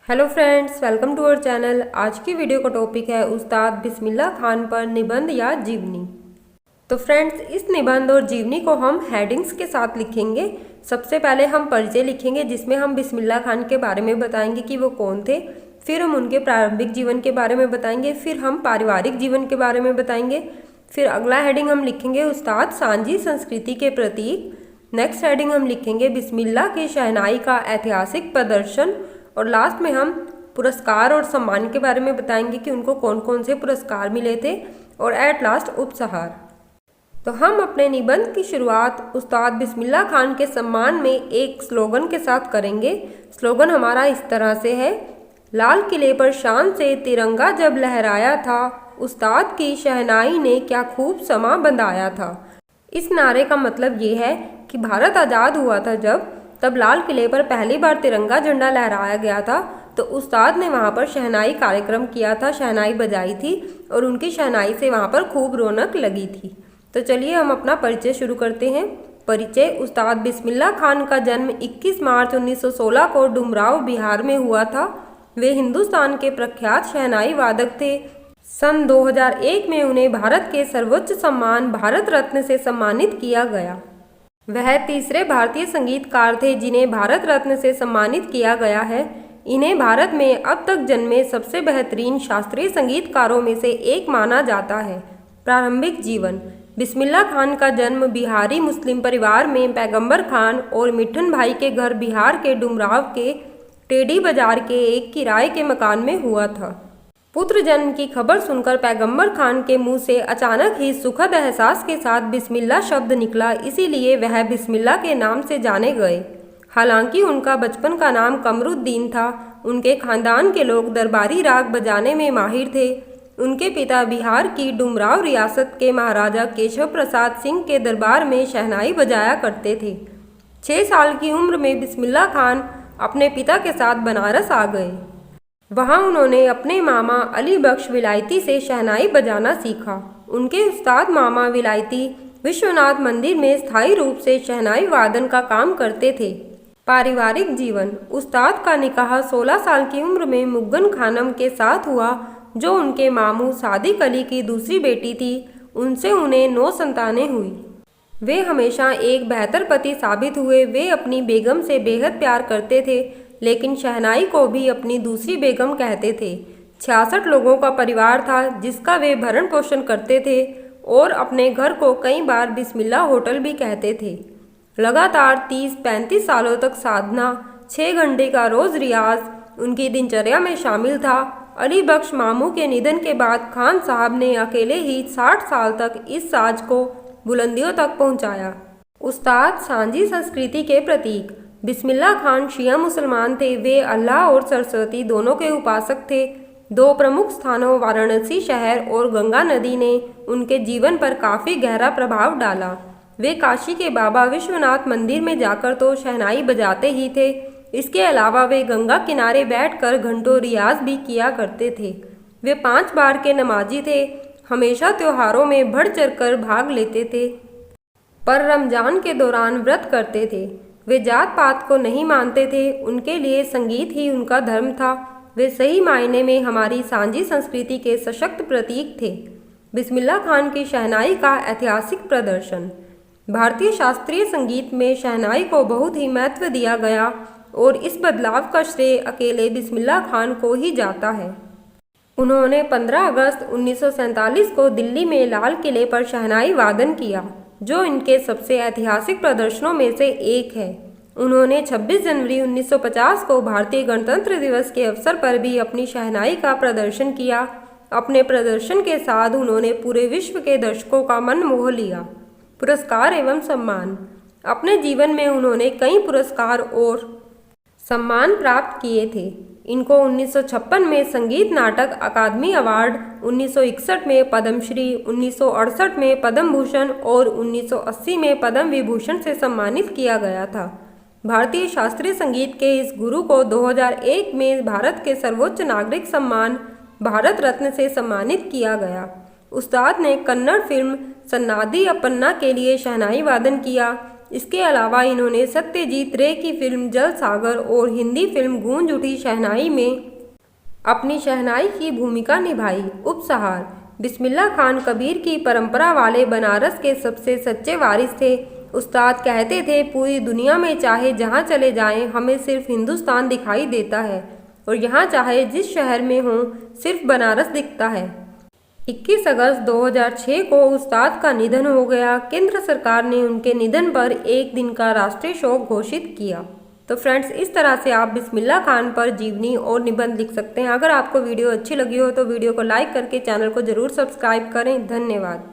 Hello friends, welcome to our channel. आज की video का टॉपिक है उस्ताद बिस्मिल्लाह खान पर निबंध या जीवनी। तो फ्रेंड्स, इस निबंध और जीवनी को हम हेडिंग्स के साथ लिखेंगे। सबसे पहले हम परिचय लिखेंगे जिसमें हम बिस्मिल्लाह खान के बारे में बताएंगे कि वो कौन थे। फिर हम उनके प्रारंभिक जीवन के बारे में बताएंगे। फिर हम पारिवारिक जीवन के बारे में बताएंगे। फिर अगला हेडिंग हम लिखेंगे उस्ताद सांझी संस्कृति के प्रतीक। नेक्स्ट हेडिंग हम लिखेंगे बिस्मिल्लाह की शहनाई का ऐतिहासिक प्रदर्शन। और लास्ट में हम पुरस्कार और सम्मान के बारे में बताएंगे कि उनको कौन कौन से पुरस्कार मिले थे। और एट लास्ट उपसहार। तो हम अपने निबंध की शुरुआत उस्ताद बिस्मिल्लाह खान के सम्मान में एक स्लोगन के साथ करेंगे। स्लोगन हमारा इस तरह से है, लाल किले पर शान से तिरंगा जब लहराया था, उस्ताद की शहनाई ने क्या खूब समा बंधाया था। इस नारे का मतलब ये है कि भारत आज़ाद हुआ था तब लाल किले पर पहली बार तिरंगा झंडा लहराया गया था। तो उस्ताद ने वहाँ पर शहनाई कार्यक्रम किया था, शहनाई बजाई थी और उनकी शहनाई से वहाँ पर खूब रौनक लगी थी। तो चलिए हम अपना परिचय शुरू करते हैं। परिचय। उस्ताद बिस्मिल्लाह खान का जन्म 21 मार्च 1916 को डुमराव बिहार में हुआ था। वे हिंदुस्तान के प्रख्यात शहनाई वादक थे। सन 2001 में उन्हें भारत के सर्वोच्च सम्मान भारत रत्न से सम्मानित किया गया। वह तीसरे भारतीय संगीतकार थे जिन्हें भारत रत्न से सम्मानित किया गया है। इन्हें भारत में अब तक जन्मे सबसे बेहतरीन शास्त्रीय संगीतकारों में से एक माना जाता है। प्रारंभिक जीवन। बिस्मिल्लाह खान का जन्म बिहारी मुस्लिम परिवार में पैगंबर खान और मिठन भाई के घर बिहार के डुमराव के टेडी बाजार के एक किराए के मकान में हुआ था। पुत्र जन्म की खबर सुनकर पैगंबर खान के मुंह से अचानक ही सुखद एहसास के साथ बिस्मिल्लाह शब्द निकला, इसीलिए वह बिस्मिल्लाह के नाम से जाने गए। हालांकि उनका बचपन का नाम कमरुद्दीन था। उनके खानदान के लोग दरबारी राग बजाने में माहिर थे। उनके पिता बिहार की डुमराव रियासत के महाराजा केशव प्रसाद सिंह के दरबार में शहनाई बजाया करते थे। 6 साल की उम्र में बिस्मिल्लाह खान अपने पिता के साथ बनारस आ गए। वहाँ उन्होंने अपने मामा अली बख्श विलायती से शहनाई बजाना सीखा। उनके उस्ताद मामा विलायती विश्वनाथ मंदिर में स्थायी रूप से शहनाई वादन का काम करते थे। पारिवारिक जीवन। उस्ताद का निकाह 16 साल की उम्र में मुग्गन खानम के साथ हुआ, जो उनके मामू सादिक अली की दूसरी बेटी थी। उनसे उन्हें 9 संतानें हुई। वे हमेशा एक बेहतर पति साबित हुए। वे अपनी बेगम से बेहद प्यार करते थे, लेकिन शहनाई को भी अपनी दूसरी बेगम कहते थे। 66 लोगों का परिवार था जिसका वे भरण पोषण करते थे और अपने घर को कई बार बिस्मिल्लाह होटल भी कहते थे। लगातार 30-35 सालों तक साधना, 6 घंटे का रोज़ रियाज उनकी दिनचर्या में शामिल था। अली बख्श मामू के निधन के बाद खान साहब ने अकेले ही 60 साल तक इस साज को बुलंदियों तक पहुंचाया। उस्ताद सांझी संस्कृति के प्रतीक। बिस्मिल्लाह खान शिया मुसलमान थे। वे अल्लाह और सरस्वती दोनों के उपासक थे। 2 प्रमुख स्थानों वाराणसी शहर और गंगा नदी ने उनके जीवन पर काफ़ी गहरा प्रभाव डाला। वे काशी के बाबा विश्वनाथ मंदिर में जाकर तो शहनाई बजाते ही थे, इसके अलावा वे गंगा किनारे बैठकर घंटों रियाज भी किया करते थे। वे 5 बार के नमाजी थे, हमेशा त्योहारों में बढ़ चढ़कर भाग लेते थे, पर रमजान के दौरान व्रत करते थे। वे जात पात को नहीं मानते थे, उनके लिए संगीत ही उनका धर्म था। वे सही मायने में हमारी सांझी संस्कृति के सशक्त प्रतीक थे। बिस्मिल्लाह खान की शहनाई का ऐतिहासिक प्रदर्शन। भारतीय शास्त्रीय संगीत में शहनाई को बहुत ही महत्व दिया गया और इस बदलाव का श्रेय अकेले बिस्मिल्लाह खान को ही जाता है। उन्होंने 15 अगस्त 1947 को दिल्ली में लाल किले पर शहनाई वादन किया, जो इनके सबसे ऐतिहासिक प्रदर्शनों में से एक है। उन्होंने 26 जनवरी 1950 को भारतीय गणतंत्र दिवस के अवसर पर भी अपनी शहनाई का प्रदर्शन किया। अपने प्रदर्शन के साथ उन्होंने पूरे विश्व के दर्शकों का मन मोह लिया। पुरस्कार एवं सम्मान। अपने जीवन में उन्होंने कई पुरस्कार और सम्मान प्राप्त किए थे। इनको 1956 में संगीत नाटक अकादमी अवार्ड, 1961 में पद्मश्री, 1968 में पद्म भूषण और 1980 में पद्म विभूषण से सम्मानित किया गया था। भारतीय शास्त्रीय संगीत के इस गुरु को 2001 में भारत के सर्वोच्च नागरिक सम्मान भारत रत्न से सम्मानित किया गया। उस्ताद ने कन्नड़ फिल्म सन्नादी अपन्ना के लिए शहनाई वादन किया। इसके अलावा इन्होंने सत्यजीत रे की फिल्म जल सागर और हिंदी फिल्म गूंज उठी शहनाई में अपनी शहनाई की भूमिका निभाई। उपसहार: बिस्मिल्लाह खान कबीर की परंपरा वाले बनारस के सबसे सच्चे वारिस थे। उस्ताद कहते थे, पूरी दुनिया में चाहे जहाँ चले जाएं, हमें सिर्फ हिंदुस्तान दिखाई देता है और यहाँ चाहे जिस शहर में हों, सिर्फ बनारस दिखता है। 21 अगस्त 2006 को उस्ताद का निधन हो गया। केंद्र सरकार ने उनके निधन पर एक दिन का राष्ट्रीय शोक घोषित किया। तो फ्रेंड्स, इस तरह से आप बिस्मिल्लाह खान पर जीवनी और निबंध लिख सकते हैं। अगर आपको वीडियो अच्छी लगी हो तो वीडियो को लाइक करके चैनल को ज़रूर सब्सक्राइब करें। धन्यवाद।